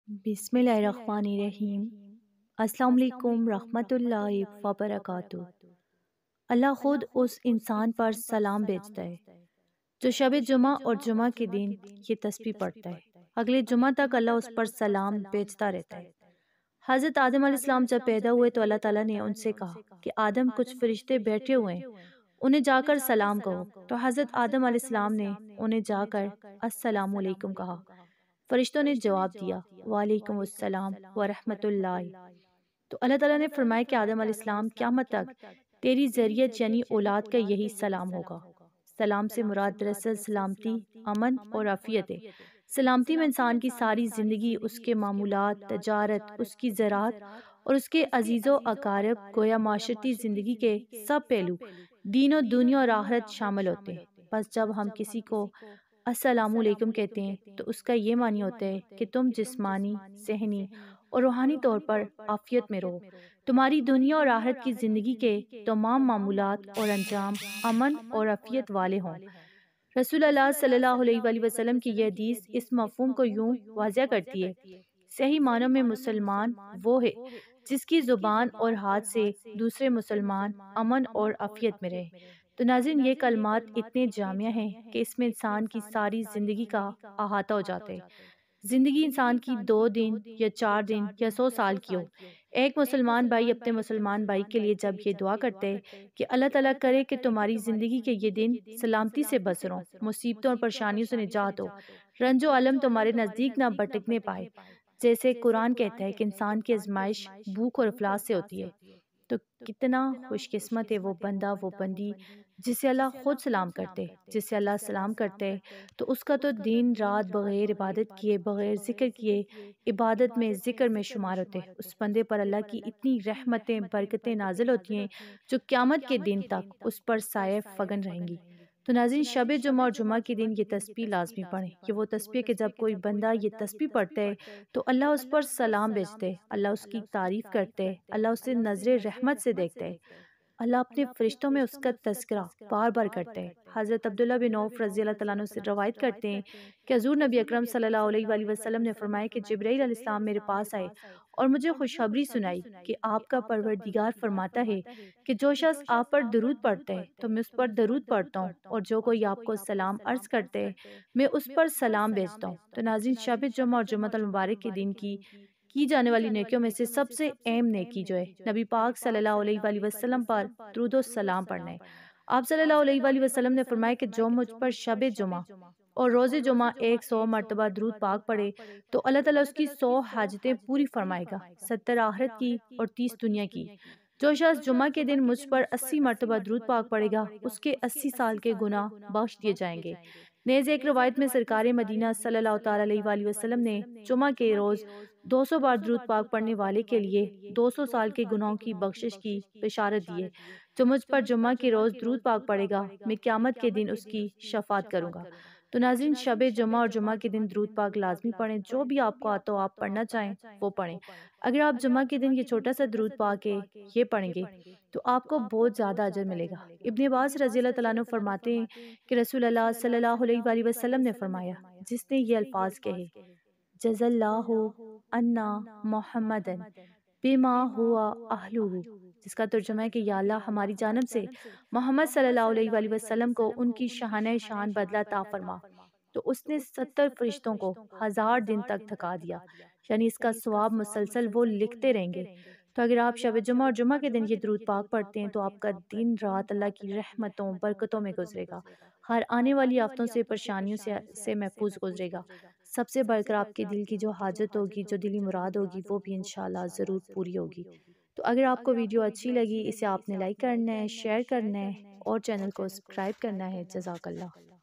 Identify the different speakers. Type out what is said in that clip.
Speaker 1: بسم اللہ الرحمن الرحیم۔ السلام علیکم رحمۃ اللہ وبرکاتہ۔ اللہ خود اس انسان پر سلام بھیجتا ہے جو شب جمعہ اور جمعہ کے دن یہ تسبیح پڑھتا ہے۔ اگلے جمعہ تک اللہ اس پر سلام بھیجتا رہتا ہے۔ حضرت آدم علیہ السلام جب پیدا ہوئے تو اللہ تعالیٰ نے ان سے کہا کہ آدم کچھ فرشتے بیٹھے ہوئے ہیں، انہیں جا کر سلام کہو۔ تو حضرت آدم علیہ السلام نے انہیں جا کر السلام علیکم کہا۔ فرشتوں نے جواب دیا وعلیکم السلام ورحمۃ اللہ۔ تو اللہ تعالیٰ نے فرمایا کہ آدم علیہ السلام قیامت تک تیری ذریت یعنی اولاد کا یہی سلام ہوگا۔ سلام سے مراد دراصل سلامتی، امن اور عافیت ہے۔ سلامتی میں انسان کی ساری زندگی، اس کے معمولات، تجارت، اس کی زراعت اور اس کے عزیز و اقارب، گویا معاشرتی زندگی کے سب پہلو، دین و دنیا اور آخرت شامل ہوتے ہیں۔ بس جب ہم کسی کو السلام علیکم کہتے ہیں تو اس کا یہ معنی ہوتا ہے کہ تم جسمانی، ذہنی اور روحانی طور پر عافیت میں رہو، تمہاری دنیا اور آخرت کی زندگی کے تمام معمولات اور انجام امن اور عافیت والے ہوں۔ رسول اللہ صلی اللہ علیہ وآلہ وسلم کی یہ حدیث اس مفہوم کو یوں واضح کرتی ہے: صحیح معنوں میں مسلمان وہ ہے جس کی زبان اور ہاتھ سے دوسرے مسلمان امن اور عافیت میں رہے۔ تو ناظرین، یہ کلمات اتنے جامع ہیں کہ اس میں انسان کی ساری زندگی کا احاطہ ہو جاتا ہے۔ زندگی انسان کی 2 دن یا 4 دن یا 100 سال کی ہو، ایک مسلمان بھائی اپنے مسلمان بھائی کے لیے جب یہ دعا کرتے ہیں کہ اللہ تعالیٰ کرے کہ تمہاری زندگی کے یہ دن سلامتی سے بسر ہوں، مصیبتوں اور پریشانیوں سے نجات ہو، رنج و علم تمہارے نزدیک نہ بھٹکنے پائے، جیسے قرآن کہتا ہے کہ انسان کی آزمائش بھوک اور افلاس سے ہوتی ہے، تو کتنا خوش قسمت ہے وہ بندہ، وہ بندی جسے اللہ خود سلام کرتے، جسے اللہ سلام کرتے تو اس کا تو دن رات بغیر عبادت کیے، بغیر ذکر کیے، عبادت میں ذکر میں شمار ہوتے۔ اس بندے پر اللہ کی اتنی رحمتیں، برکتیں نازل ہوتی ہیں جو قیامت کے دن تک اس پر سایہ فگن رہیں گی۔ تو ناظرین، شب جمعہ اور جمعہ کے دن یہ تسبیح لازمی پڑھیں۔ یہ وہ تسبیح کہ جب کوئی بندہ یہ تسبیح پڑھتا ہے تو اللہ اس پر سلام بھیجتے، اللہ اس کی تعریف کرتے، اللہ اسے نظر رحمت سے دیکھتے، اللہ اپنے فرشتوں میں اس کا تذکرہ بار بار کرتے ہیں۔ حضرت عبداللہ بن عوف رضی اللہ تعالیٰ عنہ سے روایت کرتے ہیں کہ حضور نبی اکرم صلی اللہ علیہ وآلہ وسلم نے فرمایا کہ جبرائیل علیہ السلام میرے پاس آئے اور مجھے خوشخبری سنائی کہ آپ کا پروردگار فرماتا ہے کہ جو شخص آپ پر درود پڑھتا ہے تو میں اس پر درود پڑھتا ہوں، اور جو کوئی آپ کو سلام عرض کرتے ہے میں اس پر سلام بھیجتا ہوں۔ تو ناظرین، شب جمعہ اور جمعہ المبارک کے دن کی جانے والی نیکیوں میں سے سب سے اہم نیکی جو ہے نبی پاک صلی اللہ علیہ وآلہ وسلم پر درود و سلام پڑھنا ہے۔ آپ صلی اللہ علیہ وآلہ وسلم نے فرمایا کہ جو مجھ پر شب جمعہ اور روز جمعہ 100 مرتبہ درود پاک پڑھے تو اللہ تعالیٰ اس کی 100 حاجتیں پوری فرمائے گا، 70 آخرت کی اور 30 دنیا کی۔ جو شخص جمعہ کے دن مجھ پر 80 مرتبہ درود پاک پڑھے گا اس کے 80 سال کے گناہ بخش دیے جائیں گے۔ نیز ایک روایت میں سرکار مدینہ صلی اللہ تعالیٰ علیہ وآلہ وسلم نے جمعہ کے روز 200 بار درود پاک پڑھنے والے کے لیے 200 سال کے گناہوں کی بخشش کی بشارت دی ہے۔ جو مجھ پر جمعہ کے روز درود پاک پڑھے گا میں قیامت کے دن اس کی شفاعت کروں گا۔ تو ناظرین، شب جمعہ اور جمعہ کے دن درود پاک لازمی پڑھیں، جو بھی آپ کو آتا ہو آپ پڑھنا چاہیں وہ پڑھیں۔ اگر آپ جمعہ کے دن یہ چھوٹا سا درود پاک ہے یہ پڑھیں گے تو آپ کو بہت زیادہ اجر ملے گا۔ ابن عباس رضی اللہ تعالیٰ عنہ فرماتے ہیں کہ رسول اللہ صلی اللہ علیہ وآلہ وسلم نے فرمایا، جس نے یہ الفاظ کہے جز اللہ عنا محمدا بما ہوا اہلہ، جس کا ترجمہ ہے کہ یا اللہ ہماری جانب سے محمد صلی اللہ علیہ وآلہ وسلم کو ان کی شانہ شان بدلہ عطا فرما، تو اس نے 70 فرشتوں کو 1000 دن تک تھکا دیا، یعنی اس کا ثواب مسلسل وہ لکھتے رہیں گے۔ تو اگر آپ شب جمعہ اور جمعہ کے دن یہ درود پاک پڑھتے ہیں تو آپ کا دن رات اللہ کی رحمتوں برکتوں میں گزرے گا، ہر آنے والی آفتوں سے پریشانیوں سے محفوظ گزرے گا۔ سب سے بڑھ کر آپ کے دل کی جو حاجت ہوگی، جو دلی مراد ہوگی وہ بھی انشاءاللہ ضرور پوری ہوگی۔ تو اگر آپ کو ویڈیو اچھی لگی اسے آپ نے لائک کرنا ہے، شیئر کرنا ہے اور چینل کو سبسکرائب کرنا ہے۔ جزاک اللہ۔